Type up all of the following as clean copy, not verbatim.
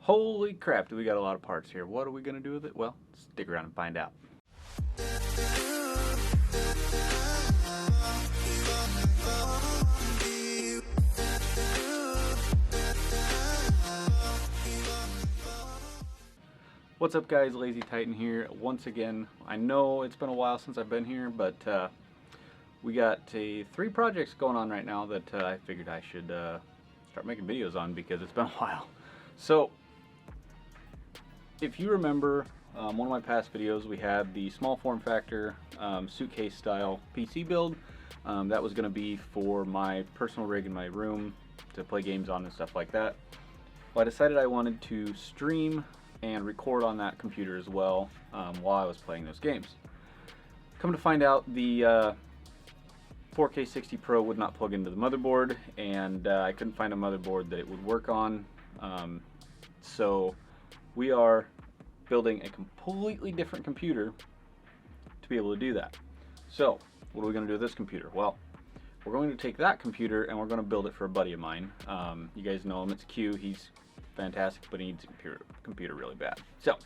Holy crap, do we got a lot of parts here. What are we going to do with it? Well, stick around and find out. What's up guys, Lazy Titan here. Once again, I know it's been a while since I've been here, but we got three projects going on right now that I figured I should start making videos on because it's been a while. So, if you remember one of my past videos, we had the small form factor suitcase style PC build. That was going to be for my personal rig in my room to play games on and stuff like that. Well, I decided I wanted to stream and record on that computer as well while I was playing those games. Come to find out, the 4K 60 Pro would not plug into the motherboard, and I couldn't find a motherboard that it would work on. So we are building a completely different computer to be able to do that. So what are we going to do with this computer? Well, we're going to take that computer and we're going to build it for a buddy of mine. You guys know him, it's Q. He's fantastic, but he needs a computer really bad. So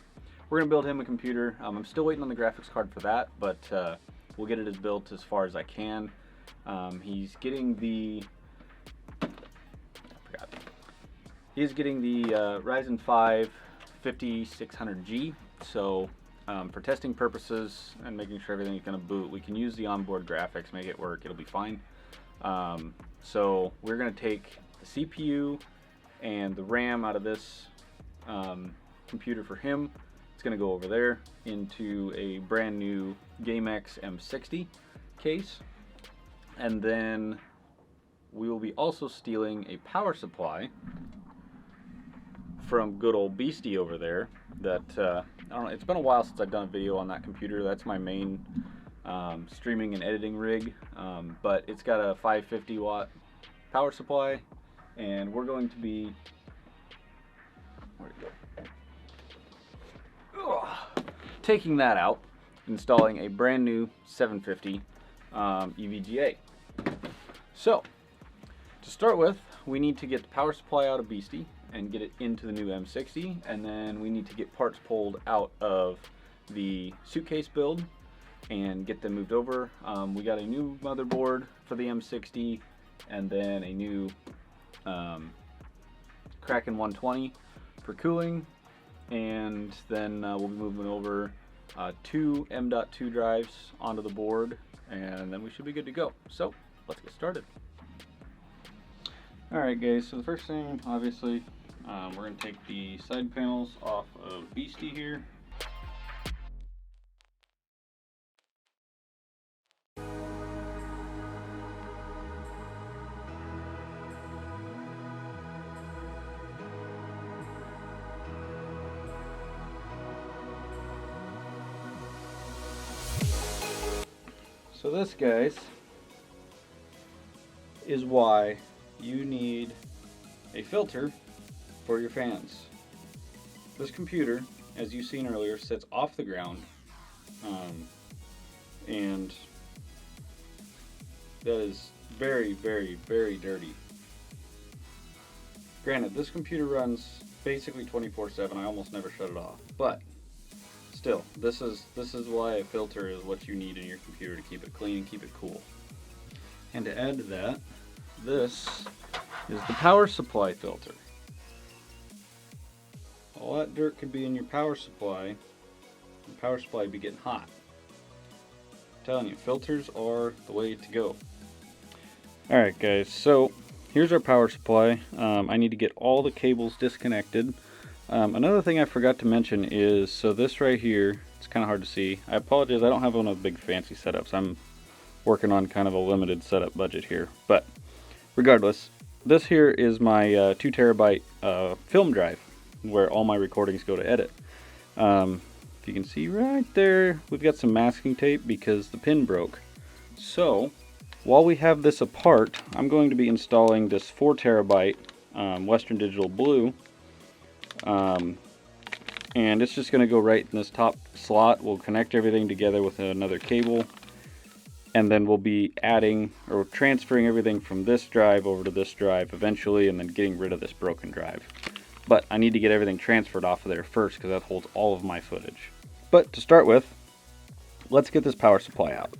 we're going to build him a computer. I'm still waiting on the graphics card for that, but we'll get it as built as far as I can. He's getting the Ryzen 5 5600G. So for testing purposes and making sure everything is going to boot, we can use the onboard graphics, make it work, it'll be fine. So we're going to take the CPU and the RAM out of this computer for him. It's going to go over there into a brand new GameX M60 case, and then we will be also stealing a power supply from good old Beastie over there. That I don't know, it's been a while since I've done a video on that computer. That's my main streaming and editing rig, but it's got a 550 watt power supply. And we're going to be taking that out, installing a brand new 750 EVGA. So, to start with, we need to get the power supply out of Beastie and get it into the new M60, and then we need to get parts pulled out of the suitcase build and get them moved over. We got a new motherboard for the M60, and then a new Kraken 120 for cooling, and then we'll be moving over two M.2 drives onto the board, and then we should be good to go. So let's get started. Alright guys, so the first thing, obviously, we're going to take the side panels off of Beastie here. So this, guys, is why you need a filter for your fans. This computer, as you've seen earlier, sits off the ground, and that is very, very, very dirty. Granted, this computer runs basically 24/7. I almost never shut it off, but still, this is why a filter is what you need in your computer to keep it clean and keep it cool. And to add to that, this is the power supply filter. All that dirt could be in your power supply, the power supply would be getting hot. I'm telling you, filters are the way to go. Alright guys, so here's our power supply. I need to get all the cables disconnected. Another thing I forgot to mention is, so this right here, it's kind of hard to see. I apologize, I don't have one of the big fancy setups. I'm working on kind of a limited setup budget here. But regardless, this here is my 2 terabyte film drive where all my recordings go to edit. If you can see right there, we've got some masking tape because the pin broke. So while we have this apart, I'm going to be installing this 4 terabyte Western Digital Blue. And it's just going to go right in this top slot. We'll connect everything together with another cable, and then we'll be adding or transferring everything from this drive over to this drive eventually, and then getting rid of this broken drive. but I need to get everything transferred off of there first because that holds all of my footage. But to start with, let's get this power supply out.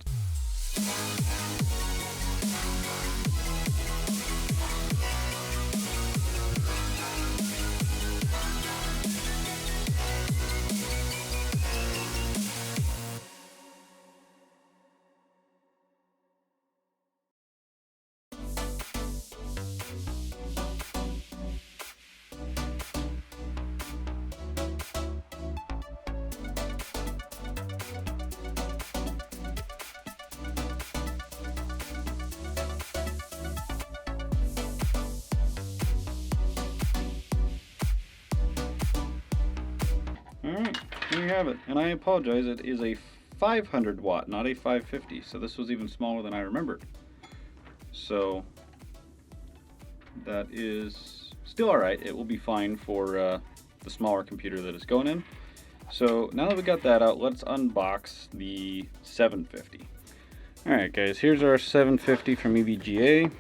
Alright, here you have it. And I apologize, it is a 500 watt, not a 550. So this was even smaller than I remembered. So that is still alright. It will be fine for the smaller computer that it's going in. So now that we got that out, let's unbox the 750. Alright guys, here's our 750 from EVGA.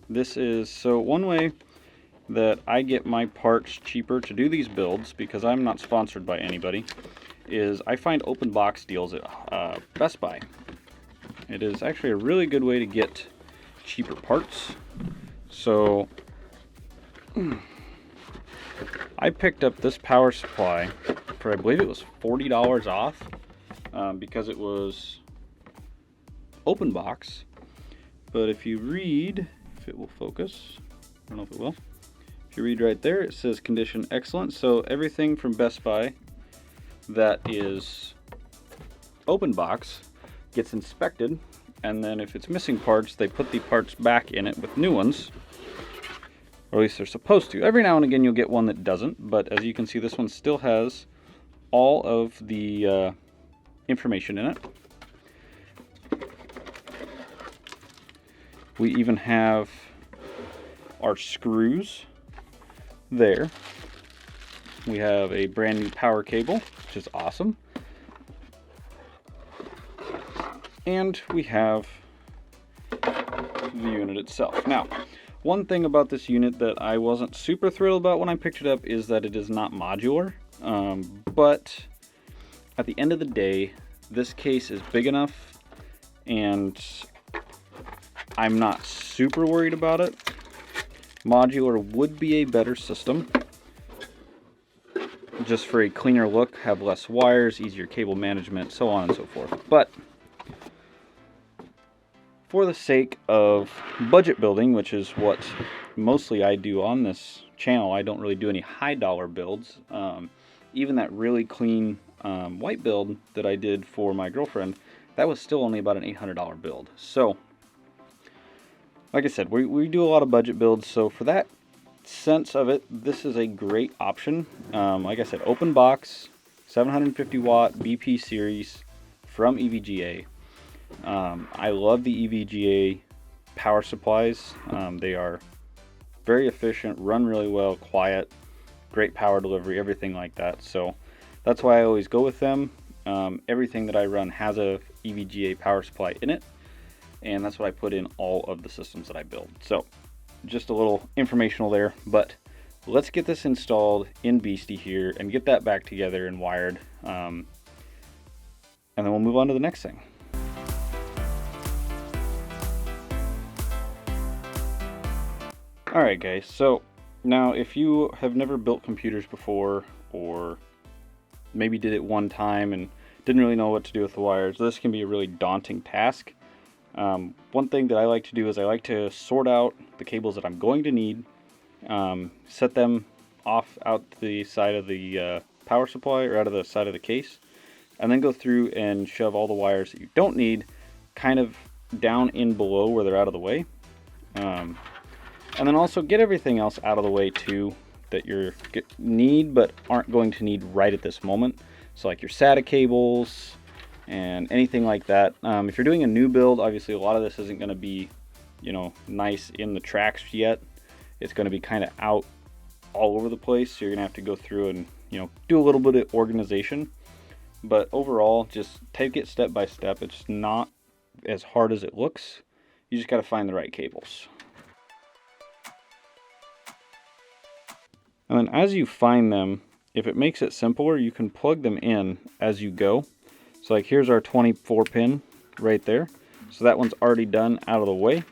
This is, so one way that I get my parts cheaper to do these builds, because I'm not sponsored by anybody, is I find open box deals at Best Buy. It is actually a really good way to get cheaper parts. So I picked up this power supply for, I believe it was $40 off, because it was open box. But if you read, if it will focus, I don't know if it will. If you read right there, it says condition excellent. So everything from Best Buy that is open box gets inspected, and then if it's missing parts, they put the parts back in it with new ones, or at least they're supposed to. Every now and again you'll get one that doesn't, but as you can see, this one still has all of the information in it. We even have our screws there. We have a brand new power cable, which is awesome. And we have the unit itself. Now, one thing about this unit that I wasn't super thrilled about when I picked it up is that it is not modular. But at the end of the day, this case is big enough, and I'm not super worried about it. Modular would be a better system, just for a cleaner look, have less wires, easier cable management, so on and so forth. But for the sake of budget building, which is what mostly I do on this channel, I don't really do any high dollar builds. Even that really clean white build that I did for my girlfriend, that was still only about an $800 build. So like I said, we do a lot of budget builds, so for that sense of it, this is a great option. Like I said, open box, 750 watt BP series from EVGA. I love the EVGA power supplies. They are very efficient, run really well, quiet, great power delivery, everything like that. So that's why I always go with them. Everything that I run has a EVGA power supply in it, and that's what I put in all of the systems that I build. So just a little informational there, but let's get this installed in Beastie here and get that back together and wired, and then we'll move on to the next thing. Alright guys, so now if you have never built computers before, or maybe did it one time and didn't really know what to do with the wires, this can be a really daunting task. One thing that I like to do is I like to sort out the cables that I'm going to need, set them off out the side of the power supply, or out of the side of the case, and then go through and shove all the wires that you don't need kind of down in below where they're out of the way. And then also get everything else out of the way too that you need but aren't going to need right at this moment. So like your SATA cables and anything like that. If you're doing a new build, obviously a lot of this isn't going to be, you know, nice in the tracks yet. It's going to be kind of out all over the place, so you're going to have to go through and, you know, do a little bit of organization. But overall, just take it step by step. It's not as hard as it looks. You just got to find the right cables. And then as you find them, if it makes it simpler, you can plug them in as you go. So like here's our 24 pin right there. So that one's already done, out of the way.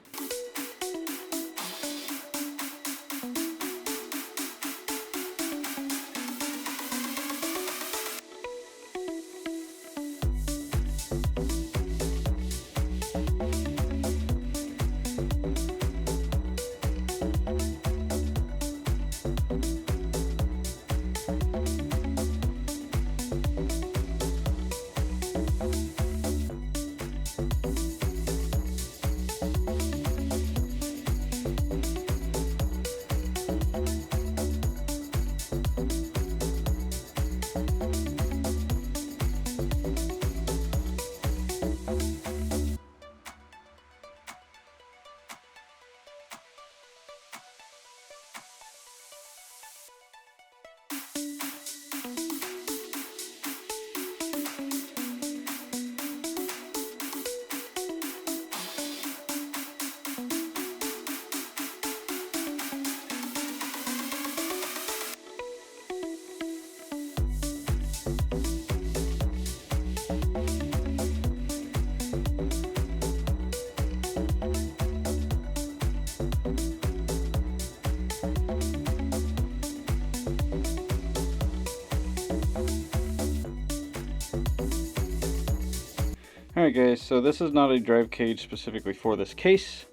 Alright guys, so this is not a drive cage specifically for this case,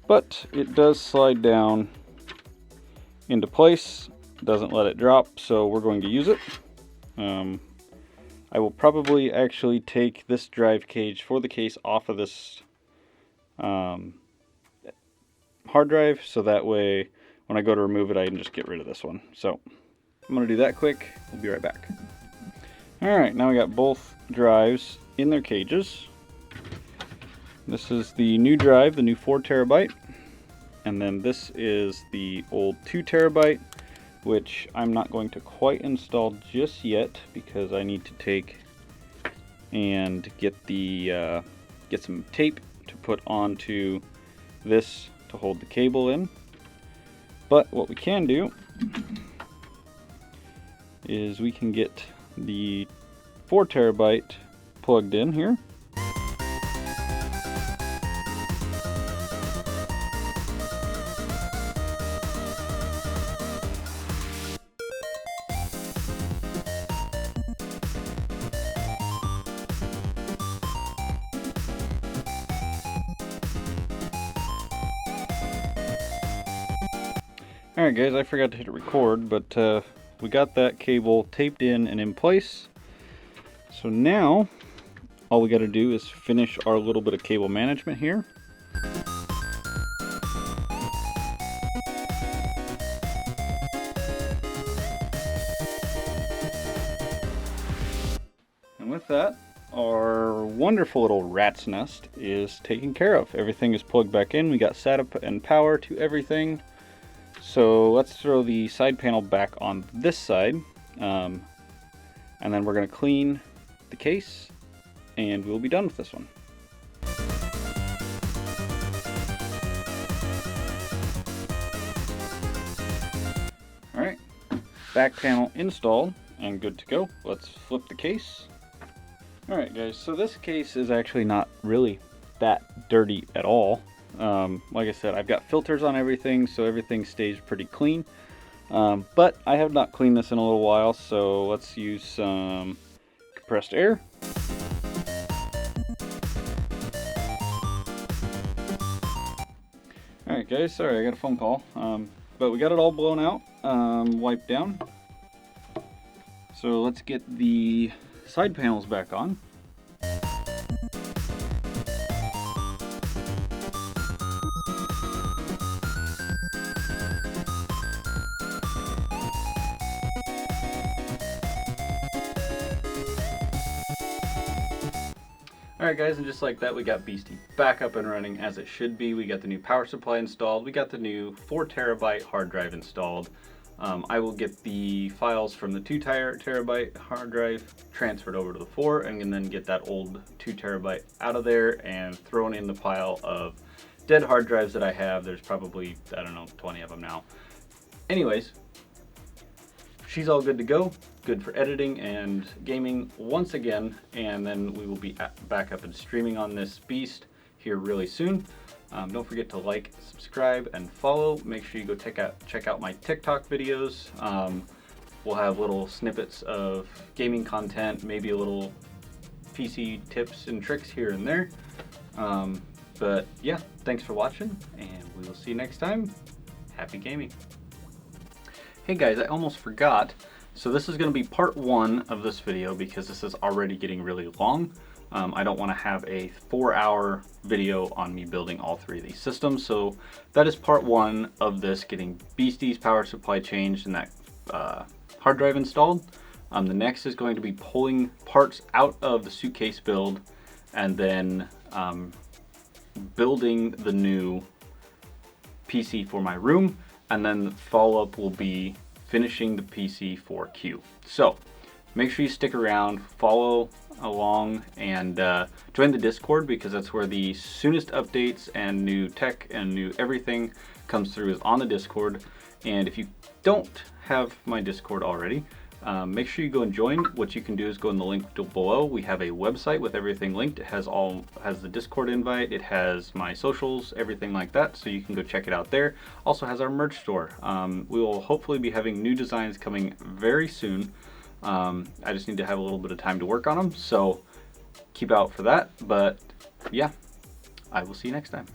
but it does slide down into place, doesn't let it drop, so we're going to use it. I will probably actually take this drive cage for the case off of this hard drive, so that way when I go to remove it I can just get rid of this one. So I'm going to do that quick, we'll be right back. Alright, now we got both drives in their cages. This is the new drive, the new 4 terabyte, and then this is the old 2 terabyte, which I'm not going to quite install just yet because I need to take and get the get some tape to put onto this to hold the cable in. But what we can do is we can get the 4 terabyte plugged in here. Alright guys, I forgot to hit record, but we got that cable taped in and in place. So now all we got to do is finish our little bit of cable management here. And with that, our wonderful little rat's nest is taken care of. Everything is plugged back in. We got setup and power to everything. So let's throw the side panel back on this side. And then we're going to clean the case and we'll be done with this one. Alright, back panel installed and good to go. Let's flip the case. Alright guys, so this case is actually not really that dirty at all. Like I said, I've got filters on everything, so everything stays pretty clean. But I have not cleaned this in a little while, so let's use some compressed air. Alright guys, sorry I got a phone call, but we got it all blown out, wiped down. So let's get the side panels back on. Alright guys, and just like that we got Beastie back up and running as it should be. We got the new power supply installed, we got the new 4 terabyte hard drive installed. I will get the files from the 2 terabyte hard drive transferred over to the 4 and then get that old 2 terabyte out of there and thrown in the pile of dead hard drives that I have. There's probably, I don't know, 20 of them now. Anyways, she's all good to go, good for editing and gaming once again, and then we will be back up and streaming on this beast here really soon. Don't forget to like, subscribe, and follow. Make sure you go check out my TikTok videos. We'll have little snippets of gaming content, maybe a little PC tips and tricks here and there. But yeah, thanks for watching, and we will see you next time. Happy gaming. Hey guys, I almost forgot. So this is going to be part 1 of this video because this is already getting really long. I don't want to have a 4-hour video on me building all 3 of these systems. So that is part 1 of this, getting Beastie's power supply changed and that hard drive installed. The next is going to be pulling parts out of the suitcase build and then building the new PC for my room, and then the follow-up will be finishing the PC for Q. So make sure you stick around, follow along, and join the Discord, because that's where the soonest updates and new tech and new everything comes through, is on the Discord. And if you don't have my Discord already, make sure you go and join. What you can do is go in the link below. We have a website with everything linked. It has the Discord invite, it has my socials, everything like that, so you can go check it out there. Also has our merch store. We will hopefully be having new designs coming very soon. I just need to have a little bit of time to work on them, so keep out for that. But yeah, I will see you next time.